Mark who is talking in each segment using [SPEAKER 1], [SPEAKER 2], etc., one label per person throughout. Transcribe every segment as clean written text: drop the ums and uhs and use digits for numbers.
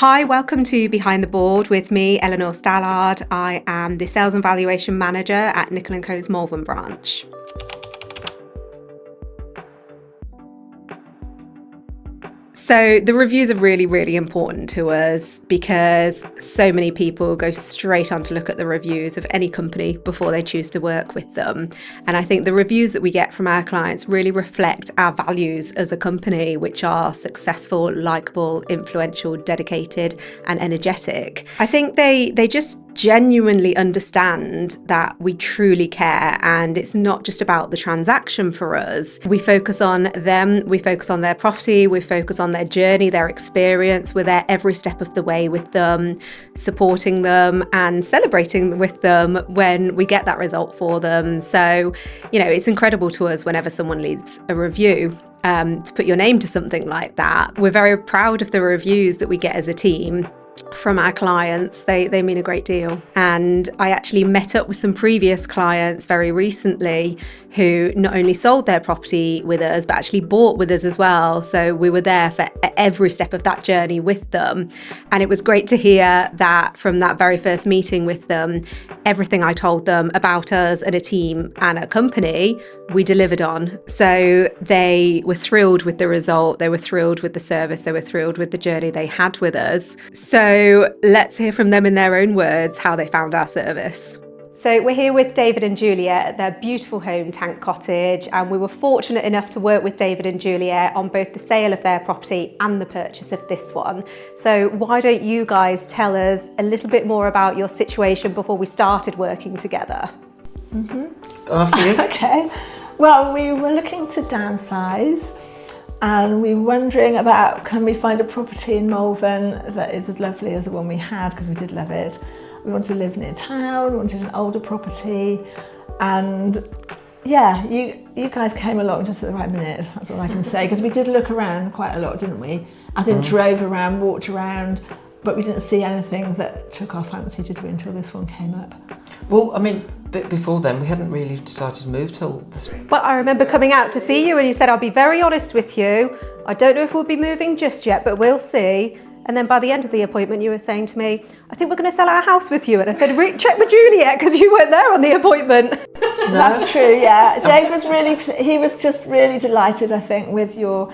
[SPEAKER 1] Hi, welcome to Behind the Board with me, Eleanor Stallard. I am the Sales and Valuation Manager at Nicol and Co's Malvern branch. So the reviews are really, really important to us because so many people go straight on to look at the reviews of any company before they choose to work with them. And I think the reviews that we get from our clients really reflect our values as a company, which are successful, likable, influential, dedicated, and energetic. I think they just genuinely understand that we truly care, and it's not just about the transaction for us. We focus on them, we focus on their property, we focus on their journey, their experience. We're there every step of the way with them, supporting them and celebrating with them when we get that result for them. So, it's incredible to us whenever someone leaves a review. To put your name to something like that. We're very proud of the reviews that we get as a team from our clients. They mean a great deal. And I actually met up with some previous clients very recently who not only sold their property with us, but actually bought with us as well. So we were there for every step of that journey with them. And it was great to hear that from that very first meeting with them, everything I told them about us and a team and a company, we delivered on. So they were thrilled with the result. They were thrilled with the service. They were thrilled with the journey they had with us. So let's hear from them in their own words how they found our service. So we're here with David and Juliet at their beautiful home, Tank Cottage, and we were fortunate enough to work with David and Juliet on both the sale of their property and the purchase of this one. So why don't you guys tell us a little bit more about your situation before we started working together?
[SPEAKER 2] After you.
[SPEAKER 3] Okay. Well, we were looking to downsize and we were wondering about, can we find a property in Malvern that is as lovely as the one we had, because we did love it. We wanted to live near town, we wanted an older property, and yeah, you guys came along just at the right minute, that's all I can say, because we did look around quite a lot, didn't we? As in drove around, walked around, but we didn't see anything that took our fancy, did we, until this one came up.
[SPEAKER 2] Well, before then, we hadn't really decided to move till this.
[SPEAKER 1] Well, I remember coming out to see you and you said, I'll be very honest with you. I don't know if we'll be moving just yet, but we'll see. And then by the end of the appointment, you were saying to me, I think we're going to sell our house with you. And I said, check with Juliet, because you weren't there on the appointment.
[SPEAKER 3] No. That's true, yeah. Dave was he was just really delighted, I think, with your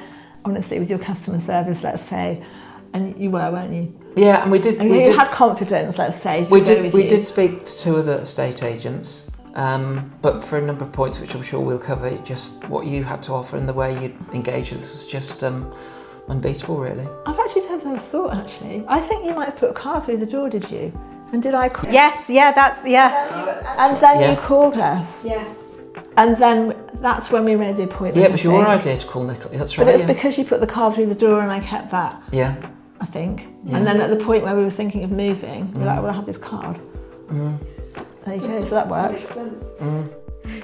[SPEAKER 3] customer service, let's say. And you were, weren't you?
[SPEAKER 2] Yeah, and we did.
[SPEAKER 3] And you had confidence, let's say.
[SPEAKER 2] We did speak to two other estate agents, but for a number of points, which I'm sure we'll cover, just what you had to offer and the way you engaged with us was just unbeatable, really.
[SPEAKER 3] I've actually had a thought, actually. I think you might have put a car through the door, did you? And did I call?
[SPEAKER 1] Yes, yeah,
[SPEAKER 3] And then you called us.
[SPEAKER 1] Yes.
[SPEAKER 3] And then that's when we made the appointment.
[SPEAKER 2] Yeah, it was your idea to call Nicol, that's right.
[SPEAKER 3] But it was because you put the car through the door and I kept that.
[SPEAKER 2] Yeah.
[SPEAKER 3] I think. Yeah. And then at the point where we were thinking of moving, we were like, well, I have this card. There you go, so that worked.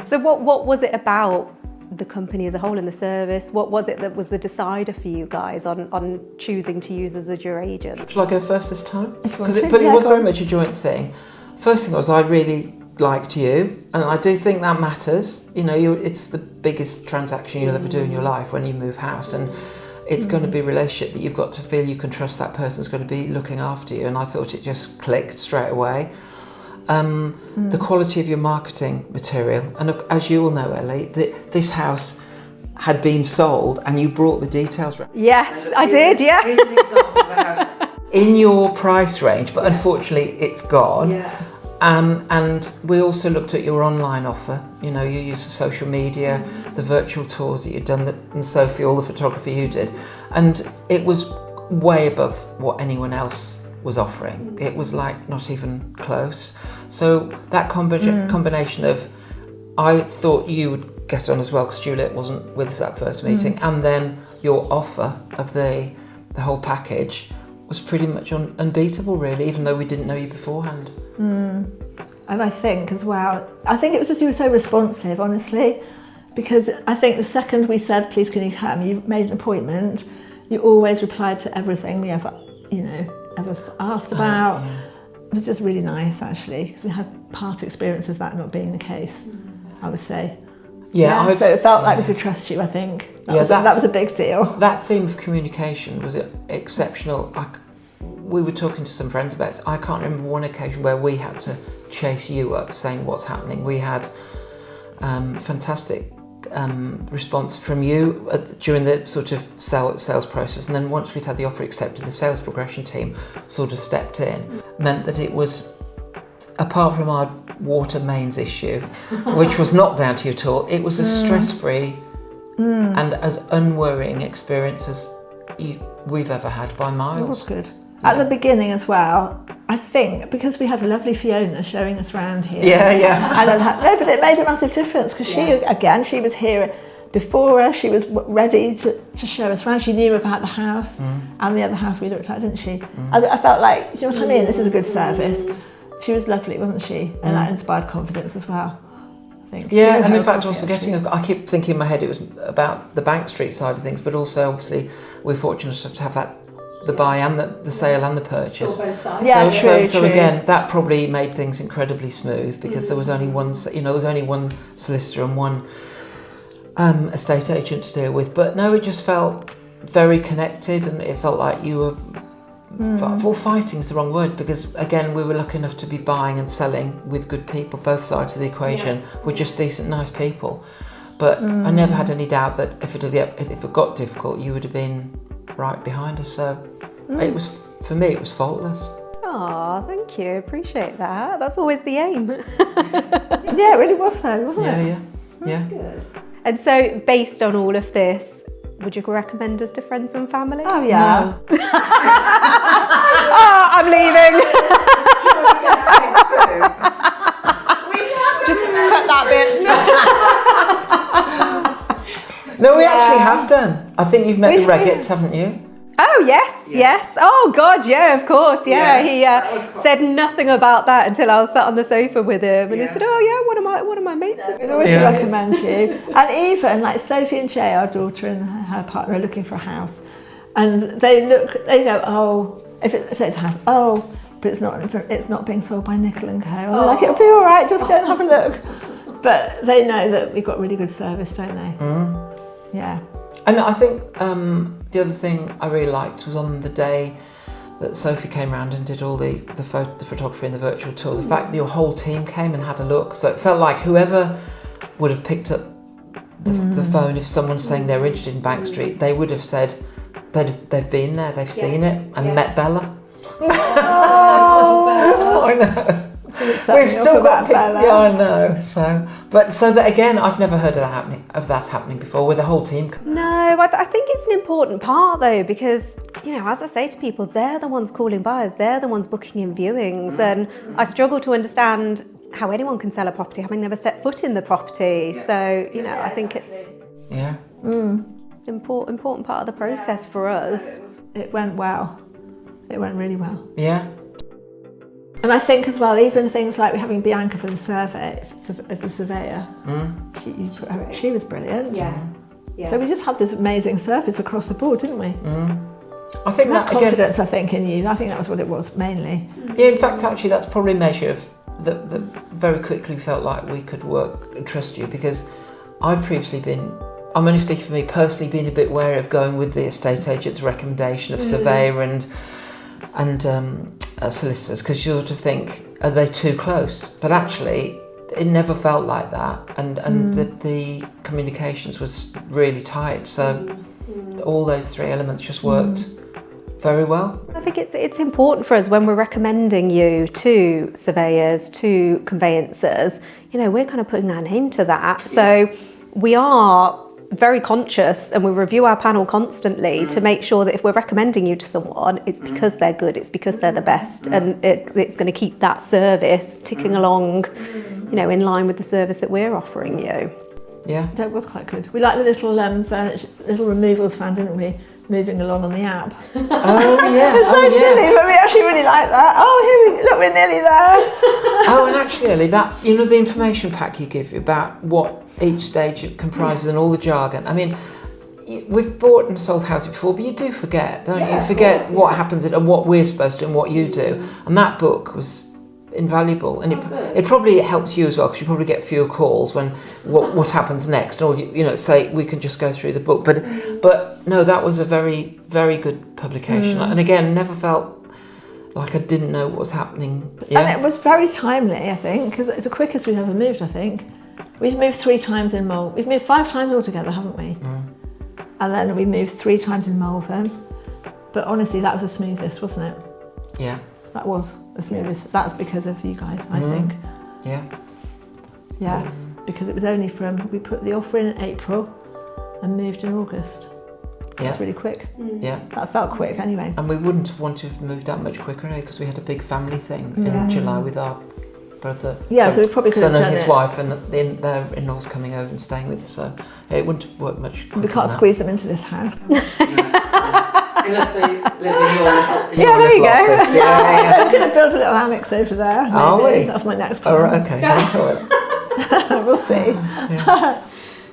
[SPEAKER 1] So what was it about the company as a whole and the service? What was it that was the decider for you guys on choosing to use us as your agent?
[SPEAKER 2] Shall I go first this time?
[SPEAKER 3] But
[SPEAKER 2] it was very much a joint thing. First thing was, I really liked you, and I do think that matters. It's the biggest transaction you'll ever do in your life when you move house, and it's going to be a relationship that you've got to feel you can trust that person's going to be looking after you, and I thought it just clicked straight away. The quality of your marketing material, and as you all know, Ellie, this house had been sold and you brought the details.
[SPEAKER 1] Yes, I did, yeah.
[SPEAKER 2] Here's an example of a house in your price range, but unfortunately it's gone.
[SPEAKER 3] Yeah.
[SPEAKER 2] And we also looked at your online offer. You use the social media, the virtual tours that you'd done, and Sophie, all the photography you did. And it was way above what anyone else was offering. It was like not even close. So that combination of, I thought you would get on as well because Juliet wasn't with us at first meeting, and then your offer of the whole package was pretty much unbeatable, really, even though we didn't know you beforehand.
[SPEAKER 3] And I think as well, it was just you were so responsive, honestly, because I think the second we said, please can you come, you made an appointment, you always replied to everything we ever asked about. It was just really nice, actually, because we had past experience of that not being the case, I would say. So it felt like we could trust you, I think. That was a big deal.
[SPEAKER 2] That theme of communication was exceptional. we were talking to some friends about this. I can't remember one occasion where we had to chase you up saying what's happening. We had fantastic response from you during the sort of sales process, and then once we'd had the offer accepted, the sales progression team sort of stepped in. Meant that it was, apart from our water mains issue, which was not down to you at all, it was a stress-free and as unworrying experience as we've ever had by miles.
[SPEAKER 3] That was good. At the beginning as well, I think, because we had a lovely Fiona showing us around here. No, but it made a massive difference because she was here before us. She was ready to show us around. She knew about the house and the other house we looked at, didn't she? I felt like, you know what I mean? This is a good service. She was lovely, wasn't she? And that inspired confidence as well, I think.
[SPEAKER 2] Yeah, and in fact I was forgetting, I keep thinking in my head it was about the Bank Street side of things, but also obviously we're fortunate to have that, the buy and the sale and the purchase.
[SPEAKER 4] Both sides.
[SPEAKER 3] Yeah,
[SPEAKER 2] So again, that probably made things incredibly smooth because there was only one, solicitor and one estate agent to deal with. But no, it just felt very connected, and it felt like you were. Well, fighting is the wrong word, because again we were lucky enough to be buying and selling with good people. Both sides of the equation were just decent, nice people. But I never had any doubt that if it got difficult, you would have been right behind us. So it was, for me, it was faultless.
[SPEAKER 1] Oh, thank you. Appreciate that. That's always the aim.
[SPEAKER 3] Yeah, it really was though, wasn't it?
[SPEAKER 2] Yeah.
[SPEAKER 4] Good.
[SPEAKER 1] And so, based on all of this, would you recommend us to friends and family?
[SPEAKER 3] Oh yeah.
[SPEAKER 1] Oh, I'm leaving. Just cut that bit.
[SPEAKER 2] No, we actually have done. I think you've met the Reggets, haven't you?
[SPEAKER 1] Oh yes. Oh God, yeah, of course, yeah. He said nothing about that until I was sat on the sofa with him, and he said, "Oh yeah, one of my mates is."
[SPEAKER 3] We'd always recommend you. And even like Sophie and Jay, our daughter and her partner, are looking for a house, and they go, oh, if it says house, oh, but it's not being sold by Nicol and Co. And we're like, it'll be all right, just go and have a look. But they know that we've got really good service, don't they? Yeah.
[SPEAKER 2] And I think the other thing I really liked was on the day that Sophie came round and did all the photography and the virtual tour, the fact that your whole team came and had a look. So it felt like whoever would have picked up the phone, if someone's saying they're interested in Bank Street, they would have said they've been there, they've seen it and met Bella.
[SPEAKER 3] Oh,
[SPEAKER 2] I know. We've still got
[SPEAKER 3] Bella.
[SPEAKER 2] Yeah, I know. So that again, I've never heard of that happening before with the whole team.
[SPEAKER 1] No, I think it's an important part though, because as I say to people, they're the ones calling buyers, they're the ones booking in viewings, and I struggle to understand how anyone can sell a property having never set foot in the property. So I think it's important part of the process for us.
[SPEAKER 3] It went well. It went really well.
[SPEAKER 2] Yeah.
[SPEAKER 3] And I think as well, even things like having Bianca for the survey, as a surveyor, she was brilliant.
[SPEAKER 4] Yeah.
[SPEAKER 3] So we just had this amazing service across the board, didn't we?
[SPEAKER 2] I think that
[SPEAKER 3] confidence, I think, in you. I think that was what it was mainly.
[SPEAKER 2] Yeah, in fact, actually, that's probably a measure of that very quickly felt like we could work and trust you, because I've previously been, I'm only speaking for me personally, been a bit wary of going with the estate agent's recommendation of surveyor and solicitors, because you sort of think, are they too close? But actually, it never felt like that, and the communications was really tight. So all those three elements just worked very well.
[SPEAKER 1] I think it's important for us when we're recommending you to surveyors, to conveyancers, we're kind of putting our name to that. So we are very conscious, and we review our panel constantly to make sure that if we're recommending you to someone, it's because they're good, it's because they're the best, and it's going to keep that service ticking along, in line with the service that we're offering you.
[SPEAKER 2] Yeah,
[SPEAKER 3] that was quite good. We liked the little furniture, little removals van, didn't we? Moving along on the app.
[SPEAKER 2] Oh yeah,
[SPEAKER 3] it's so silly, but we actually really like that. Oh, look, we're nearly there.
[SPEAKER 2] Oh, and actually, Ellie, that the information pack you give about what each stage comprises and all the jargon. I mean, we've bought and sold houses before, but you do forget, don't you? You forget what happens and what we're supposed to and what you do. And that book was invaluable, and it probably helps you as well, because you probably get fewer calls when what happens next, or say we can just go through the book. But no, that was a very, very good publication, and again, never felt.
[SPEAKER 3] Yeah.
[SPEAKER 2] I didn't know what was happening.
[SPEAKER 3] And it was very timely, I think, because it's the quickest we've ever moved, I think. We've moved 3 times in Malvern. We've moved 5 times altogether, haven't we? And then we moved 3 times in Malvern. But honestly, that was the smoothest, wasn't it?
[SPEAKER 2] Yeah.
[SPEAKER 3] That was the smoothest. That's because of you guys, I think.
[SPEAKER 2] Yeah.
[SPEAKER 3] Yeah, because it was only we put the offer in April and moved in August. That's really quick.
[SPEAKER 2] Yeah.
[SPEAKER 3] That felt quick anyway.
[SPEAKER 2] And we wouldn't have wanted to have moved that much quicker, because we had a big family thing in July with our brother,
[SPEAKER 3] Yeah, so we probably could have
[SPEAKER 2] son and
[SPEAKER 3] done
[SPEAKER 2] his
[SPEAKER 3] it.
[SPEAKER 2] wife, and their in-laws coming over and staying with us. So it wouldn't work much quicker.
[SPEAKER 3] We can't squeeze them into this house.
[SPEAKER 2] Unless they live in your
[SPEAKER 3] Yeah, there you go.
[SPEAKER 2] office. Yeah.
[SPEAKER 3] We're going to build a little annex over there. Maybe.
[SPEAKER 2] Are we?
[SPEAKER 3] That's my next plan.
[SPEAKER 2] All right, okay. Into it.
[SPEAKER 3] We'll see.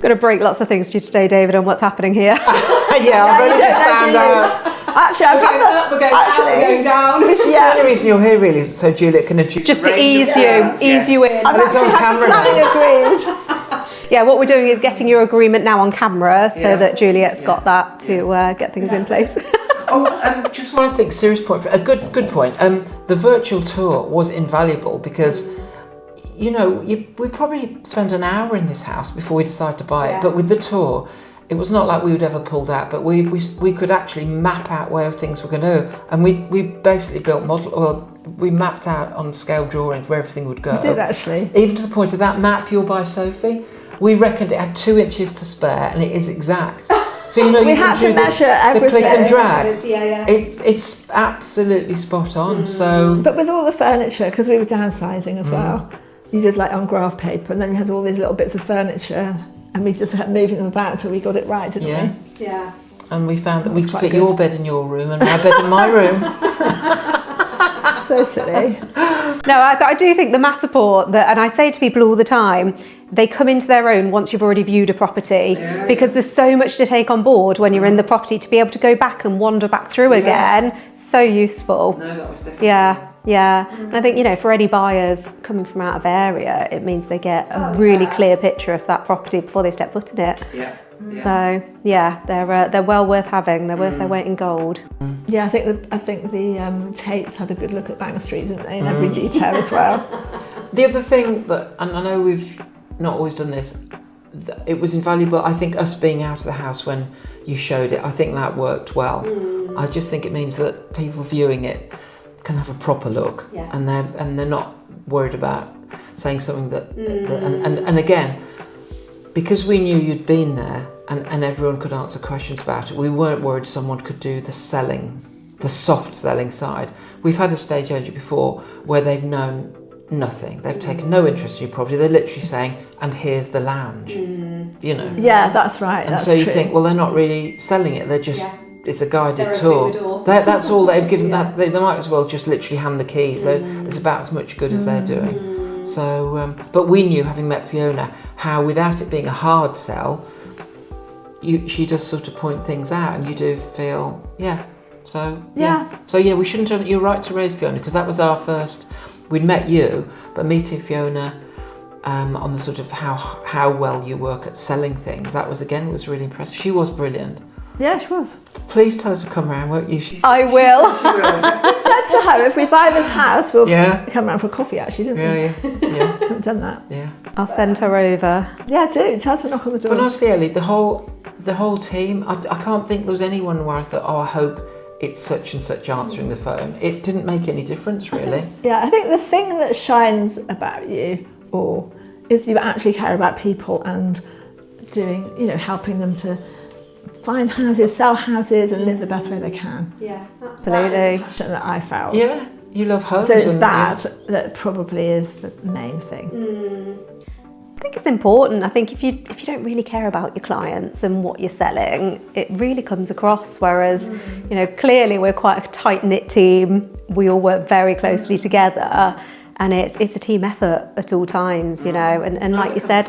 [SPEAKER 1] Going to break lots of things to you today, David, on what's happening here.
[SPEAKER 2] Yeah, I've only just found out.
[SPEAKER 3] Actually, I've had
[SPEAKER 1] We're going down.
[SPEAKER 2] This is the only reason you're here, really, is so Juliet can achieve.
[SPEAKER 1] Just to ease you in.
[SPEAKER 3] I've
[SPEAKER 2] And it's on
[SPEAKER 3] actually had
[SPEAKER 2] camera
[SPEAKER 3] planning
[SPEAKER 2] now.
[SPEAKER 3] agreed.
[SPEAKER 1] Yeah, what we're doing is getting your agreement now on camera so that Juliet's got that to get things in place.
[SPEAKER 2] Just one thing, serious point, a good point. The virtual tour was invaluable because, we probably spent an hour in this house before we decided to buy it. But with the tour, it was not like we would ever pulled out, but we could actually map out where things were going to go. And we basically built we mapped out on scale drawings where everything would go.
[SPEAKER 3] We did actually.
[SPEAKER 2] Even to the point of that map, You'll Buy Sophie, we reckoned it had 2 inches to spare, and it is exact. So
[SPEAKER 3] We
[SPEAKER 2] you
[SPEAKER 3] had
[SPEAKER 2] can do
[SPEAKER 3] to measure
[SPEAKER 2] the
[SPEAKER 3] everything.
[SPEAKER 2] click and drag.
[SPEAKER 1] Yeah.
[SPEAKER 2] It's absolutely spot on. So
[SPEAKER 3] But with all the furniture, because we were downsizing as well, you did on graph paper, and then you had all these little bits of furniture, and we just kept moving them about until we got it right, didn't we?
[SPEAKER 1] Yeah.
[SPEAKER 2] and we found that we could
[SPEAKER 3] quite
[SPEAKER 2] fit
[SPEAKER 3] good.
[SPEAKER 2] your bed in your room and my bed in my room.
[SPEAKER 3] So silly.
[SPEAKER 1] No, I do think the Matterport, and I say to people all the time, they come into their own once you've already viewed a property, because there's so much to take on board when you're in the property to be able to go back and wander back through again. So useful.
[SPEAKER 2] No, that was definitely.
[SPEAKER 1] Yeah. And I think, for any buyers coming from out of area, it means they get a really clear picture of that property before they step foot in it.
[SPEAKER 2] Yeah.
[SPEAKER 1] So they're well worth having. They're worth their weight in gold.
[SPEAKER 3] Yeah, I think the Tates had a good look at Bank Street, didn't they, in every detail as well.
[SPEAKER 2] The other thing that, and I know we've not always done this, it was invaluable, I think, us being out of the house when you showed it. I think that worked well. I just think it means that people viewing it can have a proper look, and they're not worried about saying something that and again, because we knew you'd been there and everyone could answer questions about it, we weren't worried someone could do the soft selling side. We've had a estate agent before where they've known nothing. They've taken no interest in your property. They're literally saying, and here's the lounge,
[SPEAKER 3] Yeah, that's right.
[SPEAKER 2] And
[SPEAKER 3] that's
[SPEAKER 2] so you
[SPEAKER 3] true.
[SPEAKER 2] think, well, they're not really selling it. They're just, it's a guided
[SPEAKER 1] They're
[SPEAKER 2] tour.
[SPEAKER 1] opening the door.
[SPEAKER 2] That's all they've given. That they might as well just literally hand the keys. It's about as much good as they're doing. So, but we knew, having met Fiona, how without it being a hard sell, she does sort of point things out, and you do feel, So we shouldn't have. You're right to raise Fiona, because that was our first. We'd met you, but meeting Fiona on the sort of how well you work at selling things, that was really impressive. She was brilliant.
[SPEAKER 3] Yeah, she was.
[SPEAKER 2] Please tell her to come round, won't you?
[SPEAKER 1] I will.
[SPEAKER 3] I said to her, if we buy this house, we'll come round for coffee, actually, didn't we?
[SPEAKER 2] Yeah.
[SPEAKER 3] We haven't done that.
[SPEAKER 2] Yeah.
[SPEAKER 1] I'll send her over.
[SPEAKER 3] Yeah, do. Tell her to knock on the door.
[SPEAKER 2] But honestly, Ellie, the whole team, I can't think there was anyone where I thought, I hope it's such and such answering the phone. It didn't make any difference, really.
[SPEAKER 3] Yeah, I think the thing that shines about you all is you actually care about people and doing, helping them to find houses, sell houses, and live the best way they can.
[SPEAKER 1] Yeah, absolutely.
[SPEAKER 3] Something that I felt.
[SPEAKER 2] Yeah, you love homes.
[SPEAKER 3] So it's
[SPEAKER 2] and,
[SPEAKER 3] that probably is the main thing.
[SPEAKER 1] I think it's important. I think if you don't really care about your clients and what you're selling, it really comes across. Whereas, clearly we're quite a tight-knit team. We all work very closely together, and it's a team effort at all times. And like you said,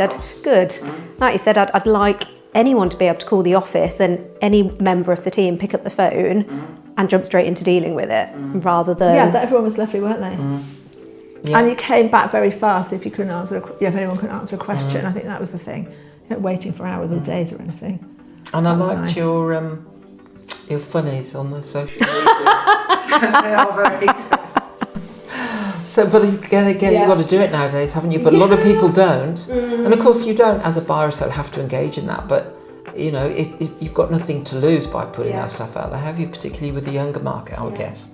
[SPEAKER 1] I'd like anyone to be able to call the office and any member of the team pick up the phone and jump straight into dealing with it, rather than
[SPEAKER 3] Everyone was lovely, weren't they? Yeah. And you came back very fast if you couldn't answer. If anyone couldn't answer a question, I think that was the thing. You weren't waiting for hours or days or anything.
[SPEAKER 2] And I liked
[SPEAKER 3] nice.
[SPEAKER 2] your funnies on the social media. They are very So, but again, you've got to do it nowadays, haven't you? But a lot of people don't. And of course, you don't, as a buyer or seller, have to engage in that. But you know, you've got nothing to lose by putting that stuff out there, have you? Particularly with the younger market, I would guess.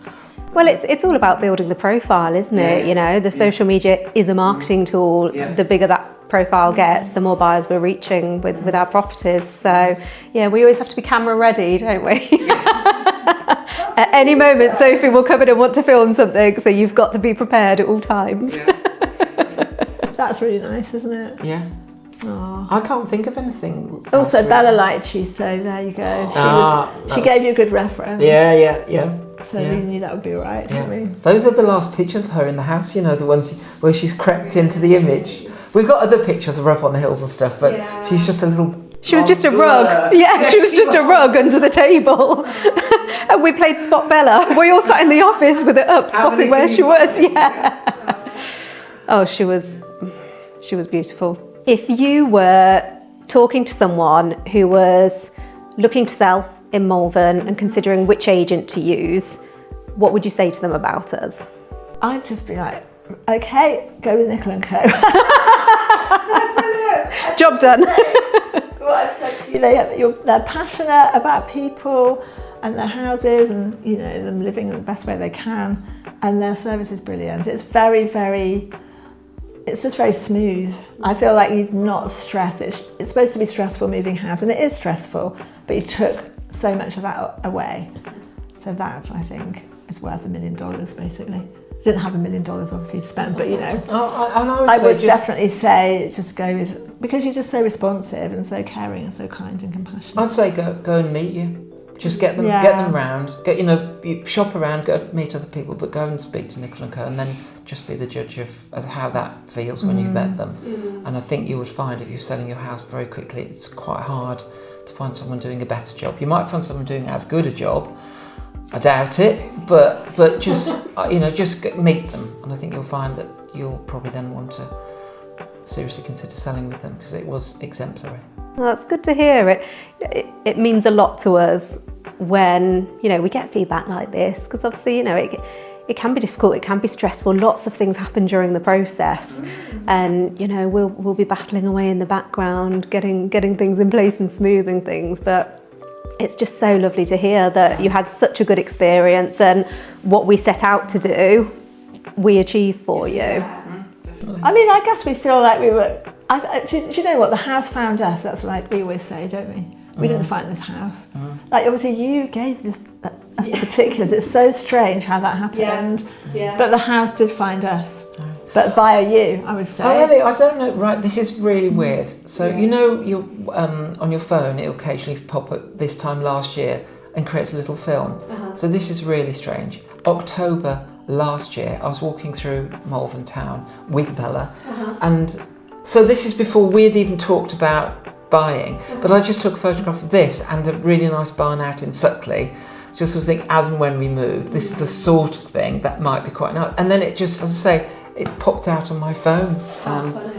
[SPEAKER 1] Well, it's all about building the profile, isn't it? You know, the social media is a marketing tool. The bigger that profile gets, the more buyers we're reaching with our properties. So, yeah, we always have to be camera ready, don't we? At any moment, Sophie will come in and want to film something, so you've got to be prepared at all times.
[SPEAKER 3] That's really nice, isn't it?
[SPEAKER 2] Yeah.
[SPEAKER 3] Aww.
[SPEAKER 2] I can't think of anything.
[SPEAKER 3] Also, Bella liked you, so there you go. She gave you a good reference.
[SPEAKER 2] Yeah.
[SPEAKER 3] So we knew that would be all right, didn't we?
[SPEAKER 2] Those are the last pictures of her in the house, you know, the ones where she's crept into the image. We've got other pictures of her up on the hills and stuff, but she's just a little...
[SPEAKER 1] She was just a rug. Yeah, she was just a rug under the table. And we played Spot Bella. We all sat in the office with it up, spotting where she was. Yeah. Oh, she was beautiful. If you were talking to someone who was looking to sell in Malvern and considering which agent to use, what would you say to them about us?
[SPEAKER 3] I'd just be like, okay, go with Nicol and Co.
[SPEAKER 1] Job done.
[SPEAKER 3] What I've said to you, they're passionate about people and their houses and, you know, them living in the best way they can, and their service is brilliant. It's it's just very smooth. I feel like you're not stressed. It's supposed to be stressful moving house, and it is stressful, but you took so much of that away. So that, I think, is worth $1 million, basically. Didn't have $1 million obviously to spend, but you know, I would definitely say just go with, because you're just so responsive and so caring and so kind and compassionate.
[SPEAKER 2] I'd say go and meet you. Just get them round. You shop around, go meet other people, but go and speak to Nicol and Co, and then just be the judge of how that feels when you've met them. And I think you would find if you're selling your house very quickly, it's quite hard to find someone doing a better job. You might find someone doing as good a job. I doubt it, but just just meet them, and I think you'll find that you'll probably then want to seriously consider selling with them, because it was exemplary.
[SPEAKER 1] Well, that's good to hear. It means a lot to us when we get feedback like this, because obviously it can be difficult, it can be stressful. Lots of things happen during the process, and we'll be battling away in the background, getting things in place and smoothing things, but. It's just so lovely to hear that you had such a good experience, and what we set out to do, we achieved for you.
[SPEAKER 3] I mean, I guess we feel like we were... do you know what? The house found us. That's what we always say, don't we? We didn't find this house. Like, obviously, you gave us the particulars. It's so strange how that happened. Yeah. But the house did find us. But via you, I would say.
[SPEAKER 2] Oh, really? I don't know. Right, this is really weird. So, you're on your phone, it'll occasionally pop up this time last year and creates a little film. So this is really strange. October last year, I was walking through Malvern town with Bella. And so this is before we had even talked about buying. But I just took a photograph of this and a really nice barn out in Suckley. Just sort of think, as and when we move, this is the sort of thing that might be quite nice. And then it just, as I say, it popped out on my phone.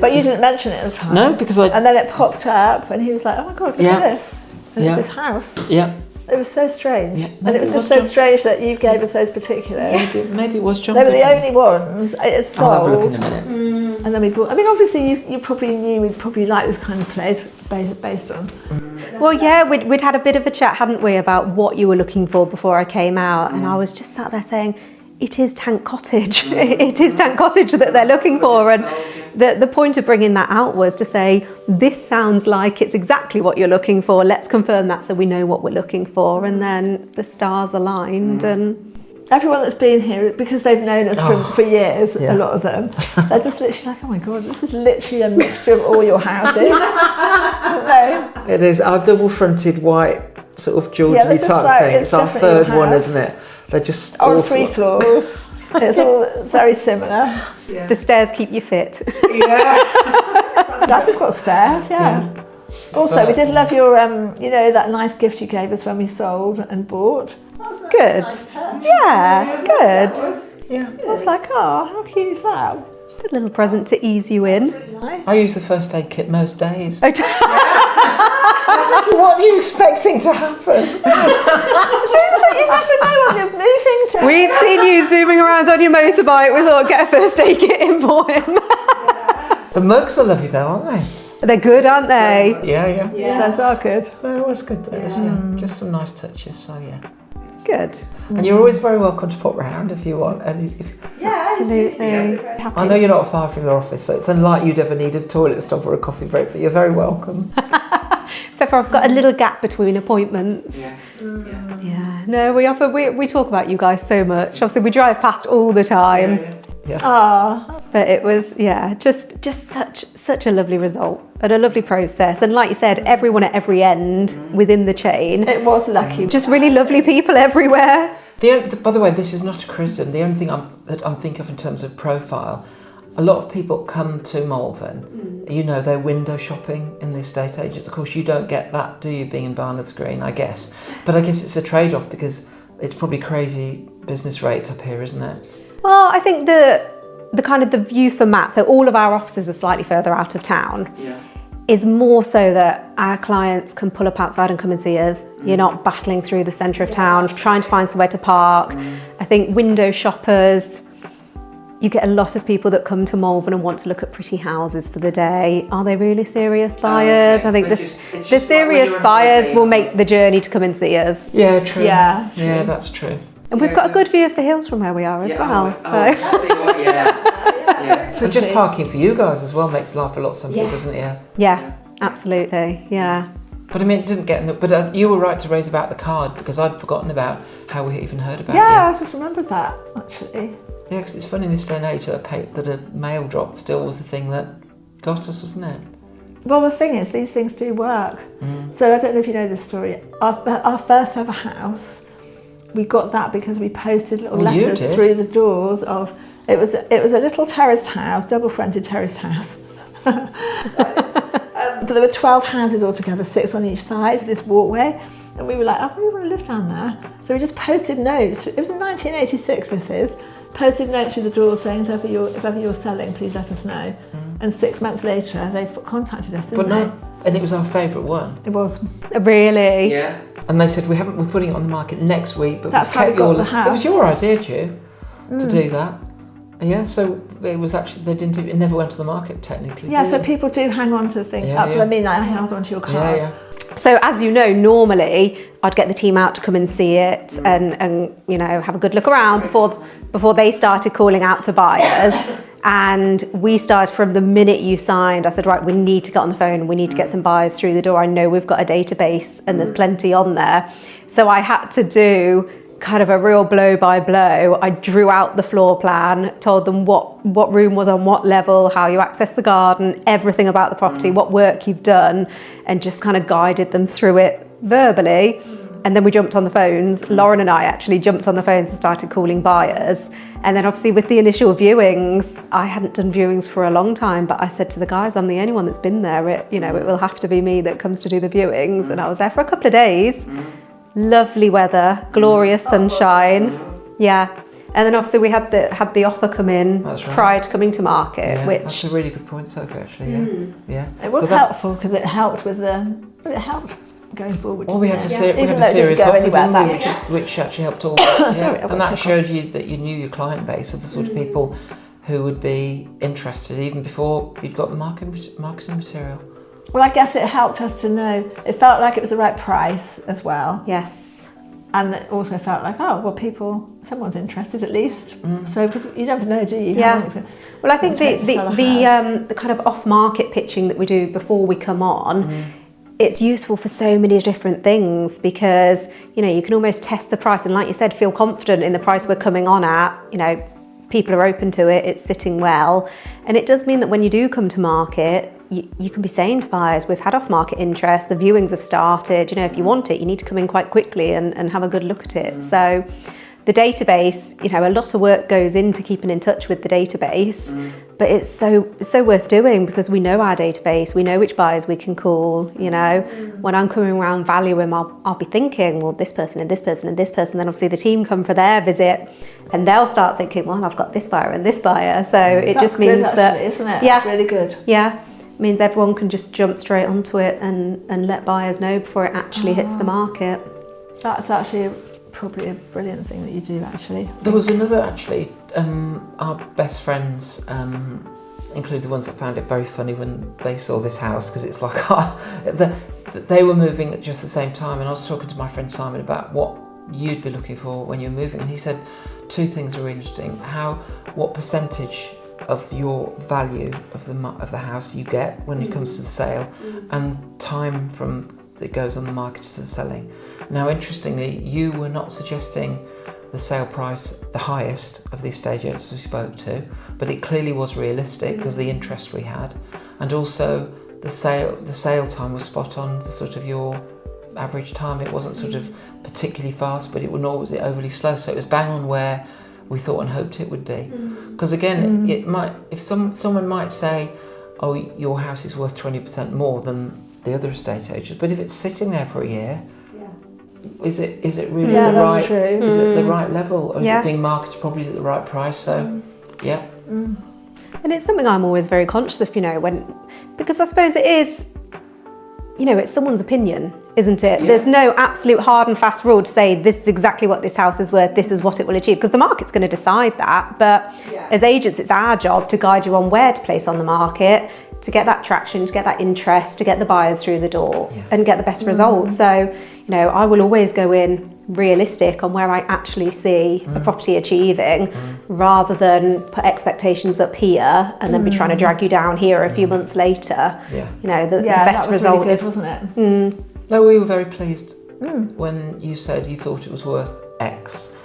[SPEAKER 3] But you didn't mention it at the time.
[SPEAKER 2] No, because
[SPEAKER 3] And then it popped up, and he was like, "Oh my God, look at this!" And it's this house.
[SPEAKER 2] Yeah.
[SPEAKER 3] It was so strange, and it was just so strange that you gave us those particulars.
[SPEAKER 2] Maybe it was John.
[SPEAKER 3] They were the only ones. It's sold.
[SPEAKER 2] I'll have a look in a minute.
[SPEAKER 3] And then we bought. I mean, obviously, you probably knew we'd probably like this kind of place based on.
[SPEAKER 1] Well, yeah, we'd had a bit of a chat, hadn't we, about what you were looking for before I came out, and I was just sat there saying, it is Tank Cottage. It is Tank Cottage that they're looking for, and the point of bringing that out was to say, this sounds like it's exactly what you're looking for. Let's confirm that so we know what we're looking for, and then the stars aligned. And
[SPEAKER 3] everyone that's been here, because they've known us for years, a lot of them, they're just literally like, oh my God, this is literally a mixture of all your houses. No.
[SPEAKER 2] It is our double-fronted white sort of Georgian type thing. It's our third one, isn't it? They're just
[SPEAKER 3] on 3 floors. It's all very similar.
[SPEAKER 1] Yeah. The stairs keep you fit.
[SPEAKER 3] Yeah. We've got stairs, Also, we did love your, that nice gift you gave us when we sold and bought.
[SPEAKER 1] Good. Yeah, good.
[SPEAKER 3] Yeah. I was like, oh, how cute is that?
[SPEAKER 1] Just a little present to ease you in.
[SPEAKER 3] Nice.
[SPEAKER 2] I use the first aid kit most days. What are you expecting to happen?
[SPEAKER 3] Things that you never know when you're moving to.
[SPEAKER 1] We've seen you zooming around on your motorbike. We thought, get a first aid kit in for him.
[SPEAKER 2] The mugs are lovely though, aren't they?
[SPEAKER 1] They're good, aren't they?
[SPEAKER 2] Yeah.
[SPEAKER 3] Those are good.
[SPEAKER 2] They're always good though, isn't it? Just some nice touches, so yeah.
[SPEAKER 1] Good.
[SPEAKER 2] And you're always very welcome to pop round if you want. And
[SPEAKER 1] Absolutely.
[SPEAKER 2] I know you're not far from your office, so it's unlikely you'd ever need a toilet stop or a coffee break, but you're very welcome.
[SPEAKER 1] Therefore, I've got a little gap between appointments. Yeah. No, we talk about you guys so much. Obviously, we drive past all the time. But it was, just such a lovely result and a lovely process. And like you said, everyone at every end within the chain.
[SPEAKER 3] It was lucky.
[SPEAKER 1] Just really lovely people everywhere.
[SPEAKER 2] By the way, this is not a criticism. The only thing that I'm thinking of in terms of profile, a lot of people come to Malvern, they're window shopping in the estate agents. Of course, you don't get that, do you, being in Barnard's Green, I guess. But I guess it's a trade-off because it's probably crazy business rates up here, isn't it?
[SPEAKER 1] Well, I think the kind of the view for Matt, so all of our offices are slightly further out of town, is more so that our clients can pull up outside and come and see us. You're not battling through the centre of town, trying to find somewhere to park. I think window shoppers, you get a lot of people that come to Malvern and want to look at pretty houses for the day. Are they really serious buyers? I think the serious buyers will make the journey to come and see us.
[SPEAKER 2] Yeah, true.
[SPEAKER 3] Yeah,
[SPEAKER 2] Yeah, that's true.
[SPEAKER 1] And we've got a good view of the hills from where we are as well.
[SPEAKER 2] But just parking for you guys as well makes life a lot simpler, doesn't it?
[SPEAKER 1] Yeah, absolutely. Yeah.
[SPEAKER 2] But I mean, it didn't get in the... But you were right to raise about the card because I'd forgotten about how we even heard about
[SPEAKER 3] I just remembered that, actually.
[SPEAKER 2] Yeah, because it's funny in this day and age that a mail drop still was the thing that got us, wasn't it?
[SPEAKER 3] Well, the thing is, these things do work. So I don't know if you know this story. Our first ever house, we got that because we posted little letters through the doors of... It was a little terraced house, double-fronted terraced house. But there were 12 houses altogether, 6 on each side of this walkway. And we were like, oh, we want to live down there. So we just posted notes. It was in 1986, this is. Posted notes through the door saying, if ever you're selling, please let us know. And 6 months later, they contacted us, didn't they?
[SPEAKER 2] And it was our favourite one.
[SPEAKER 3] It was.
[SPEAKER 1] Really?
[SPEAKER 2] Yeah. And they said, we're putting it on the market next week, but
[SPEAKER 3] that's how we got the house.
[SPEAKER 2] It was your idea, Ju, to do that. Yeah, so it was actually, it never went to the market technically.
[SPEAKER 3] Yeah, so people do hang on to things. That's what I mean, I held on to your card.
[SPEAKER 2] Yeah.
[SPEAKER 1] So as you know, normally I'd get the team out to come and see it and have a good look around before they started calling out to buyers. And we started from the minute you signed. I said, right, we need to get on the phone. We need to get some buyers through the door. I know we've got a database and there's plenty on there. So I had to do kind of a real blow by blow. I drew out the floor plan, told them what room was on what level, how you access the garden, everything about the property, what work you've done, and just kind of guided them through it verbally. And then we jumped on the phones. Lauren and I actually jumped on the phones and started calling buyers. And then obviously with the initial viewings, I hadn't done viewings for a long time, but I said to the guys, I'm the only one that's been there. It will have to be me that comes to do the viewings. And I was there for a couple of days. Lovely weather, glorious sunshine. Yeah. And then obviously we had the offer come in prior to coming to market, which...
[SPEAKER 2] That's a really good point, Sophie, actually, yeah.
[SPEAKER 3] It was helpful because it helped with it helped going forward.
[SPEAKER 2] Well, we had a serious offer, didn't we, which actually helped all that. And that showed you that you knew your client base of the sort of people who would be interested even before you'd got the marketing material.
[SPEAKER 3] Well, I guess it helped us to know, it felt like it was the right price as well.
[SPEAKER 1] Yes.
[SPEAKER 3] And it also felt like, someone's interested at least. So, because you never know, do you?
[SPEAKER 1] Yeah. Well, I think the kind of off-market pitching that we do before we come on, it's useful for so many different things because, you can almost test the price and like you said, feel confident in the price we're coming on at, people are open to it, it's sitting well. And it does mean that when you do come to market, you can be saying to buyers, we've had off-market interest, the viewings have started, if you want it, you need to come in quite quickly and have a good look at it. So the database, a lot of work goes into keeping in touch with the database, but it's so worth doing because we know our database, we know which buyers we can call, When I'm coming around valuing, I'll be thinking, well, this person and this person and this person, then obviously the team come for their visit and they'll start thinking, well, I've got this buyer and this buyer. So it just means
[SPEAKER 3] good,
[SPEAKER 1] that...
[SPEAKER 3] actually, isn't it?
[SPEAKER 1] Yeah.
[SPEAKER 3] It's really good.
[SPEAKER 1] Yeah. means everyone can just jump straight onto it and let buyers know before it actually hits the market.
[SPEAKER 3] That's actually probably a brilliant thing that you do, actually.
[SPEAKER 2] There was another, actually, our best friends, include the ones that found it very funny when they saw this house, because it's like they were moving at just the same time, and I was talking to my friend Simon about what you'd be looking for when you're moving, and he said two things are interesting: what percentage of your value of the house you get when it comes to the sale, and time from it goes on the market to the selling. Now, interestingly, you were not suggesting the sale price the highest of the estate agents we spoke to, but it clearly was realistic because the interest we had, and also the sale time was spot on for sort of your average time. It wasn't sort of particularly fast, but nor was it overly slow, so it was bang on where we thought and hoped it would be. Because again, it might, if someone might say, oh, your house is worth 20% more than the other estate agents, but if it's sitting there for a year, is it really the right?
[SPEAKER 3] True.
[SPEAKER 2] Is it the right level, or is it being marketed properly at the right price? So, yeah.
[SPEAKER 1] And it's something I'm always very conscious of, because I suppose it is, it's someone's opinion, isn't it? Yeah. There's no absolute hard and fast rule to say this is exactly what this house is worth, this is what it will achieve, because the market's going to decide that. But as agents, it's our job to guide you on where to place on the market, to get that traction, to get that interest, to get the buyers through the door and get the best results. So, I will always go in realistic on where I actually see a property achieving, rather than put expectations up here and then be trying to drag you down here a few months later. The best result
[SPEAKER 3] really good, wasn't it?
[SPEAKER 2] No, we were very pleased when you said you thought it was worth X,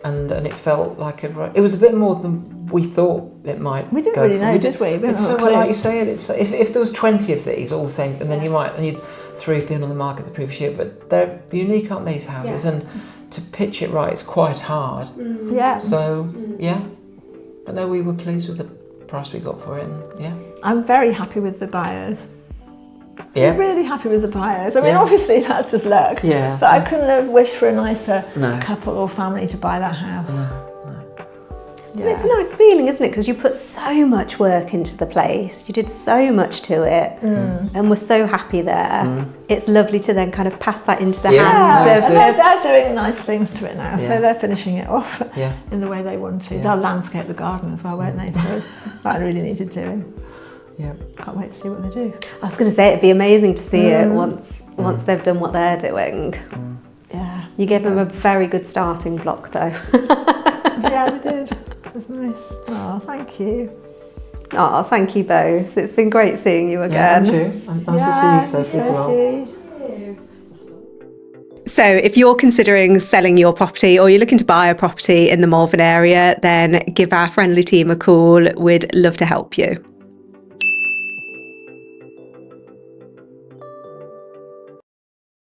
[SPEAKER 2] and it felt like it was a bit more than we thought it might.
[SPEAKER 3] We didn't really know, did we?
[SPEAKER 2] It's so like you say it. It's if there was 20 of these all the same, and then you'd 3 have been on the market the previous year, but they're unique, aren't these houses? And to pitch it right is quite hard. So but no, we were pleased with the price we got for it, and
[SPEAKER 3] I'm very happy with the buyers. I'm really happy with the buyers. I mean, obviously that's just luck. But I couldn't have wished for a nicer couple or family to buy that house.
[SPEAKER 2] No.
[SPEAKER 1] And it's a nice feeling, isn't it? Because you put so much work into the place, you did so much to it, and we're so happy there. It's lovely to then kind of pass that into the hands of...
[SPEAKER 3] And they're doing nice things to it now, so they're finishing it off in the way they want to. They'll landscape the garden as well, won't they? So that really needed doing. Can't wait to see what they do.
[SPEAKER 1] I was going to say, it'd be amazing to see it once they've done what they're doing. You gave them a very good starting block, though.
[SPEAKER 3] We did. It was nice. Oh, thank you.
[SPEAKER 1] Oh, thank you both. It's been great seeing you again.
[SPEAKER 2] And you. And nice to see you, Sophie, as well.
[SPEAKER 1] So if you're considering selling your property, or you're looking to buy a property in the Malvern area, then give our friendly team a call. We'd love to help you.